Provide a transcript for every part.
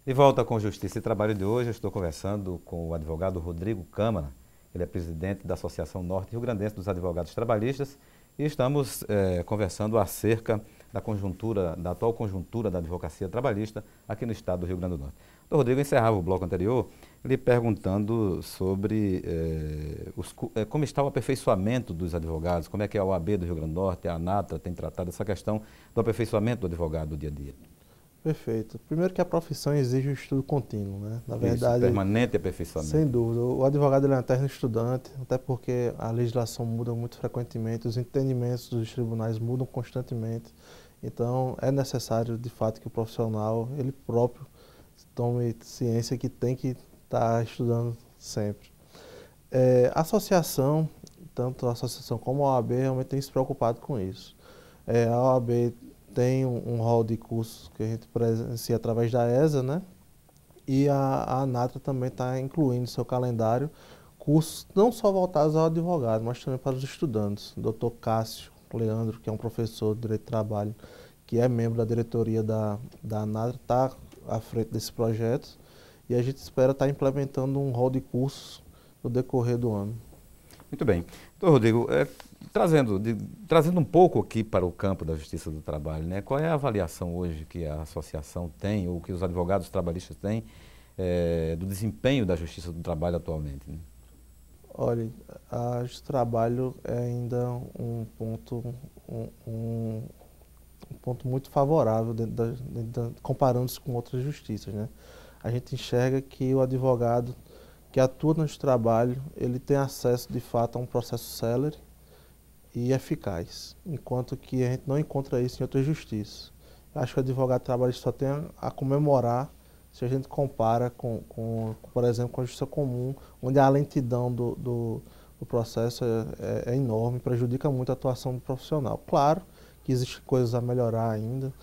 De volta com Justiça e Trabalho de hoje, eu estou conversando com o advogado Rodrigo Câmara. Ele é presidente da Associação Norte Rio Grandense dos Advogados Trabalhistas e estamos conversando acerca da conjuntura, da atual conjuntura da advocacia trabalhista aqui no estado do Rio Grande do Norte. O Rodrigo encerrava o bloco anterior lhe perguntando sobre como está o aperfeiçoamento dos advogados, como é que a OAB do Rio Grande do Norte, a ANATRA, tem tratado essa questão do aperfeiçoamento do advogado do dia a dia. Perfeito. Primeiro que a profissão exige um estudo contínuo, né? Na Isso, verdade, permanente aperfeiçoamento. sem dúvida. O advogado ele é um eterno estudante, até porque a legislação muda muito frequentemente, os entendimentos dos tribunais mudam constantemente. Então, é necessário, de fato, que o profissional, ele próprio, tome ciência que tem que estar estudando sempre. A associação, tanto a associação como a OAB, realmente tem se preocupado com isso. A OAB tem um rol de cursos que a gente presencia através da ESA, né? E a ANATRA também está incluindo no seu calendário cursos não só voltados ao advogado, mas também para os estudantes. O Dr. Cássio Leandro, que é um professor de Direito do Trabalho, que é membro da diretoria da ANATRA, está à frente desse projeto e a gente espera estar implementando um rol de cursos no decorrer do ano. Muito bem. Então, Rodrigo, trazendo um pouco aqui para o campo da Justiça do Trabalho, né? Qual é a avaliação hoje que a associação tem, ou que os advogados trabalhistas têm, do desempenho da Justiça do Trabalho atualmente, né? Olha, a Justiça do Trabalho é ainda um ponto muito favorável comparando-se com outras justiças, né? A gente enxerga que o advogado que atua no Justiça do Trabalho, ele tem acesso de fato a um processo célere e eficaz, enquanto que a gente não encontra isso em outras justiças. Eu acho que o advogado trabalhista só tem a comemorar se a gente compara por exemplo, com a justiça comum, onde a lentidão do processo é enorme, prejudica muito a atuação do profissional. Claro que existem coisas a melhorar ainda,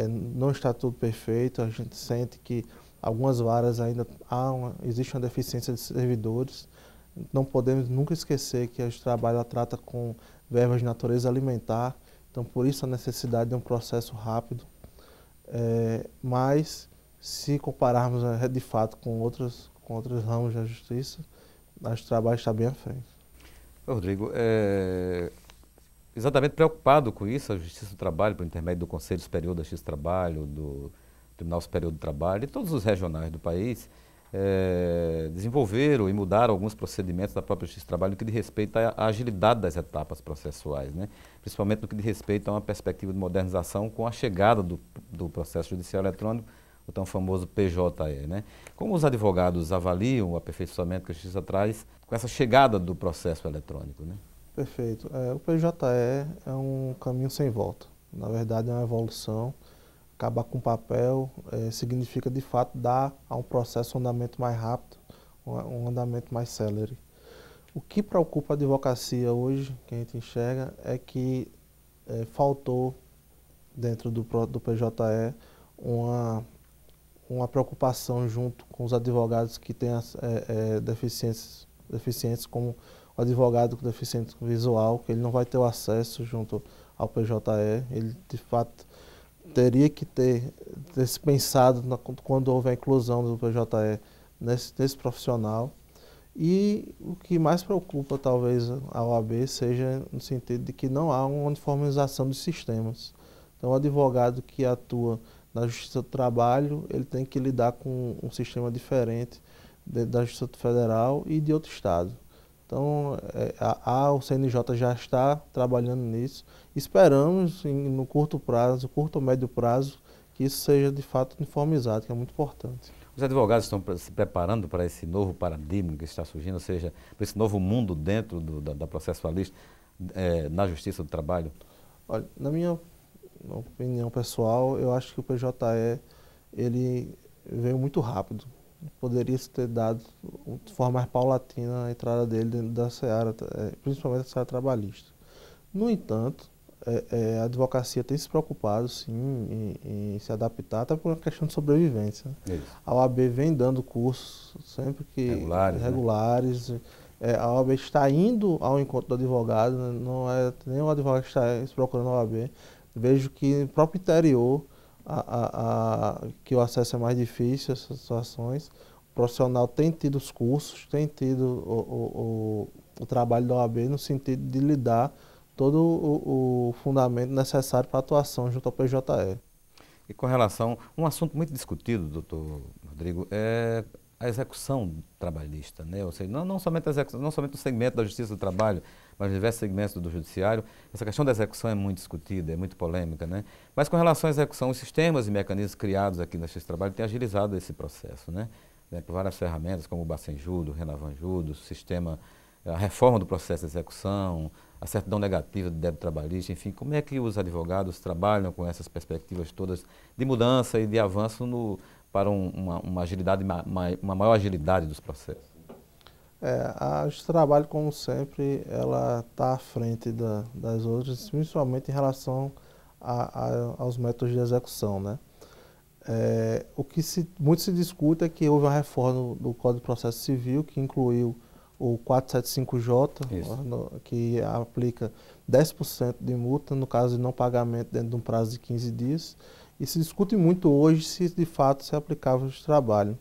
não está tudo perfeito, a gente sente que algumas varas ainda existe uma deficiência de servidores. Não podemos nunca esquecer que a Justiça do Trabalho trata com verbas de natureza alimentar, então por isso a necessidade de um processo rápido. Mas se compararmos de fato com outros ramos da justiça, a Justiça do Trabalho está bem à frente. Rodrigo, exatamente preocupado com isso, a Justiça do Trabalho, por intermédio do Conselho Superior da Justiça do Trabalho, do Tribunal Superior do Trabalho e todos os regionais do país, desenvolveram e mudaram alguns procedimentos da própria Justiça do Trabalho no que diz respeito à agilidade das etapas processuais, né? Principalmente no que diz respeito a uma perspectiva de modernização com a chegada do processo judicial eletrônico, o tão famoso PJE, né? Como os advogados avaliam o aperfeiçoamento que a Justiça traz com essa chegada do processo eletrônico, né? Perfeito. O PJE é um caminho sem volta. Na verdade, é uma evolução. Acabar com o papel significa, de fato, dar a um processo um andamento mais rápido, um andamento mais célere. O que preocupa a advocacia hoje, que a gente enxerga, é que faltou, dentro do PJE, uma preocupação junto com os advogados que têm deficiências, como o advogado com deficiência visual, que ele não vai ter o acesso junto ao PJE, ele, de fato, teria que ter se pensado quando houve a inclusão do PJE nesse profissional. E o que mais preocupa, talvez, a OAB seja no sentido de que não há uma uniformização dos sistemas. Então, o advogado que atua na Justiça do Trabalho, ele tem que lidar com um sistema diferente da Justiça Federal e de outro estado. Então, o CNJ já está trabalhando nisso. Esperamos, no curto ou médio prazo, que isso seja de fato uniformizado, que é muito importante. Os advogados estão se preparando para esse novo paradigma que está surgindo, ou seja, para esse novo mundo dentro da processualista, na Justiça do Trabalho? Olha, na minha opinião pessoal, eu acho que o PJE ele veio muito rápido. Poderia se ter dado de forma mais paulatina a entrada dele dentro da seara, principalmente da seara trabalhista. No entanto, a advocacia tem se preocupado, sim, em se adaptar, até por uma questão de sobrevivência. Isso. A OAB vem dando cursos sempre que regulares. Né? A OAB está indo ao encontro do advogado, né? Não é nem o advogado que está se procurando a OAB. Vejo que no próprio interior que o acesso é mais difícil, essas situações. O profissional tem tido os cursos, tem tido o trabalho da OAB no sentido de lhe dar todo o fundamento necessário para a atuação junto ao PJE. E com relação, um assunto muito discutido, doutor Rodrigo, é a execução trabalhista, né? Ou seja, não somente a execução, não somente o segmento da Justiça do Trabalho, mas diversos segmentos do Judiciário. Essa questão da execução é muito discutida, é muito polêmica, né? Mas com relação à execução, os sistemas e mecanismos criados aqui na Justiça do Trabalho têm agilizado esse processo, né? Por várias ferramentas, como o Bacenjudo, o Renavanjudo, o sistema, a reforma do processo de execução, a certidão negativa de débito trabalhista, enfim, como é que os advogados trabalham com essas perspectivas todas de mudança e de avanço para uma agilidade, uma maior agilidade dos processos? A Justiça do Trabalho, como sempre, ela está à frente das outras, principalmente em relação aos métodos de execução, né? O que muito se discute é que houve uma reforma do Código de Processo Civil que incluiu o 475J, que aplica 10% de multa no caso de não pagamento dentro de um prazo de 15 dias. E se discute muito hoje se de fato se aplicava o trabalho.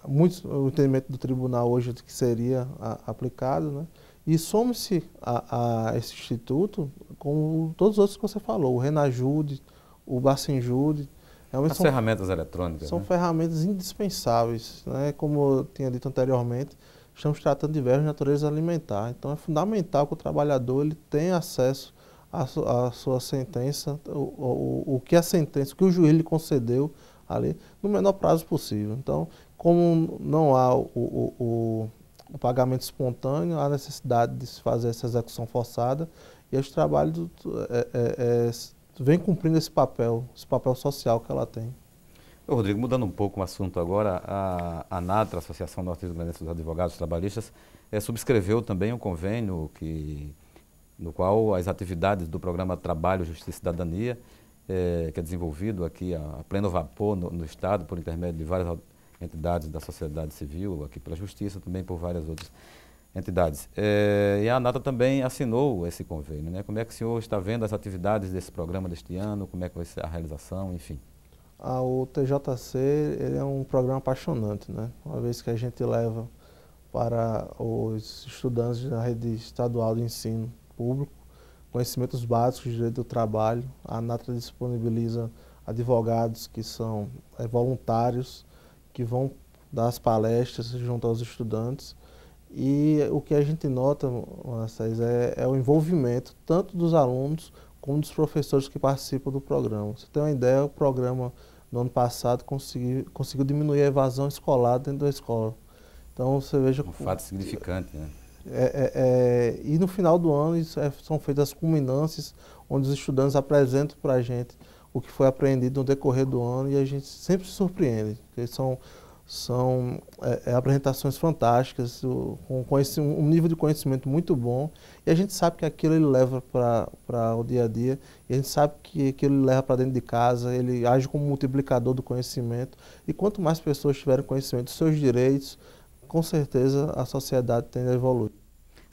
O entendimento do tribunal hoje é que seria aplicado, né? E some-se a esse instituto com todos os outros que você falou, o Renajude, o Bacenjude. As ferramentas eletrônicas. São ferramentas indispensáveis, né? Como eu tinha dito anteriormente, estamos tratando de verbos de natureza alimentar. Então é fundamental que o trabalhador ele tenha acesso à sua sentença, o que o juiz lhe concedeu ali, no menor prazo possível. Então, como não há o pagamento espontâneo, há necessidade de se fazer essa execução forçada e os trabalhos vem cumprindo esse papel social que ela tem. Rodrigo, mudando um pouco o assunto agora, a ANATRA, Associação Norte-Rio Grandense dos Advogados Trabalhistas, subscreveu também um convênio no qual as atividades do programa Trabalho, Justiça e Cidadania, que é desenvolvido aqui a pleno vapor no Estado, por intermédio de várias entidades da sociedade civil, aqui pela Justiça, também por várias outras entidades. E a ANATRA também assinou esse convênio, né? Como é que o senhor está vendo as atividades desse programa deste ano, como é que vai ser a realização, enfim? O TJC ele é um programa apaixonante, né? Uma vez que a gente leva para os estudantes da rede estadual de ensino público conhecimentos básicos de direito do trabalho, a ANATRA disponibiliza advogados que são voluntários, que vão dar as palestras junto aos estudantes. E o que a gente nota, Anastasia, é o envolvimento tanto dos alunos como dos professores que participam do programa. Você tem uma ideia, o programa no ano passado conseguiu diminuir a evasão escolar dentro da escola. Então você veja... Um fato significante, né? E no final do ano são feitas as culminâncias, onde os estudantes apresentam para a gente o que foi aprendido no decorrer do ano e a gente sempre se surpreende. Porque são apresentações fantásticas, com um nível de conhecimento muito bom, e a gente sabe que aquilo ele leva para o dia a dia, e a gente sabe que aquilo ele leva para dentro de casa, ele age como multiplicador do conhecimento, e quanto mais pessoas tiverem conhecimento dos seus direitos, com certeza a sociedade tende a evoluir.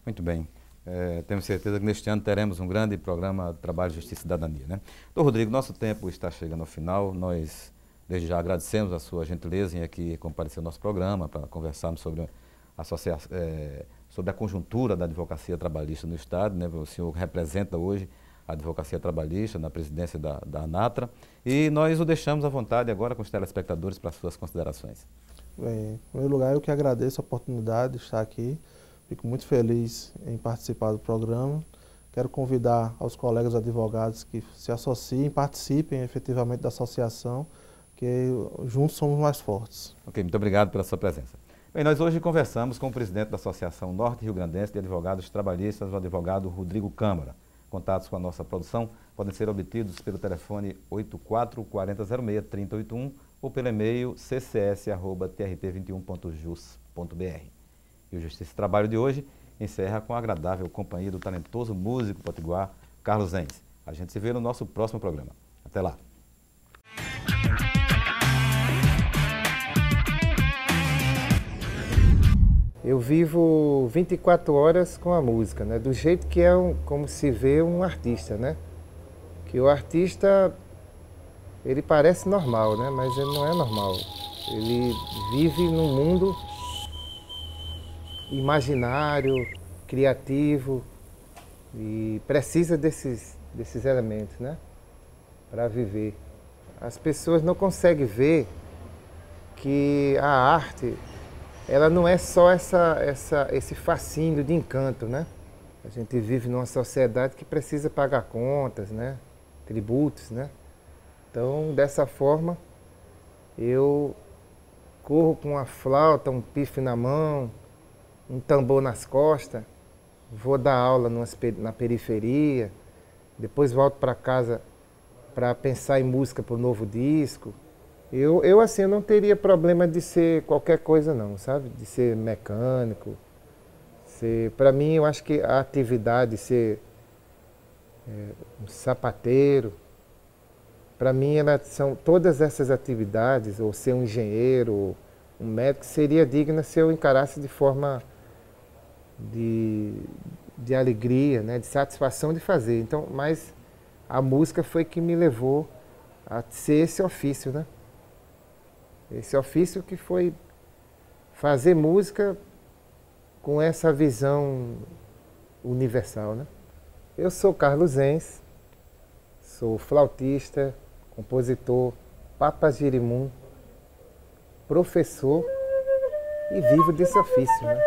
Muito bem. Temos certeza que neste ano teremos um grande programa Trabalho, Justiça e Cidadania, né? Doutor Rodrigo, nosso tempo está chegando ao final, nós desde já agradecemos a sua gentileza em aqui comparecer ao nosso programa para conversarmos sobre a conjuntura da advocacia trabalhista no Estado, né? O senhor representa hoje a advocacia trabalhista na presidência da ANATRA e nós o deixamos à vontade agora com os telespectadores para as suas considerações. Bem, em primeiro lugar, eu que agradeço a oportunidade de estar aqui, fico muito feliz em participar do programa. Quero convidar aos colegas advogados que se associem, participem efetivamente da associação, que juntos somos mais fortes. Ok, muito obrigado pela sua presença. Bem, nós hoje conversamos com o presidente da Associação Norte-Rio Grandense de Advogados Trabalhistas, o advogado Rodrigo Câmara. Contatos com a nossa produção podem ser obtidos pelo telefone 84-4006-3081 ou pelo e-mail ccs@trt21.jus.br. E o Justiça e Trabalho de hoje encerra com a agradável companhia do talentoso músico potiguar Carlos Enz. A gente se vê no nosso próximo programa. Até lá! Eu vivo 24 horas com a música, né? Do jeito que como se vê um artista, né? Que o artista, ele parece normal, né? Mas ele não é normal. Ele vive num mundo imaginário, criativo e precisa desses elementos, né? Para viver. As pessoas não conseguem ver que a arte, ela não é só esse fascínio de encanto, né? A gente vive numa sociedade que precisa pagar contas, né? Tributos, né? Então, dessa forma, eu corro com uma flauta, um pife na mão, um tambor nas costas, vou dar aula na periferia, depois volto para casa para pensar em música para o novo disco. Eu assim, eu não teria problema de ser qualquer coisa não, sabe? De ser mecânico. Para mim, eu acho que a atividade, ser um sapateiro, para mim, são todas essas atividades, ou ser um engenheiro, um médico, seria digna se eu encarasse de forma de alegria, né? De satisfação de fazer. Então, mas a música foi que me levou a ser esse ofício, né? Esse ofício que foi fazer música com essa visão universal, né? Eu sou Carlos Enz, sou flautista, compositor, papagirimum, professor e vivo desse ofício, né?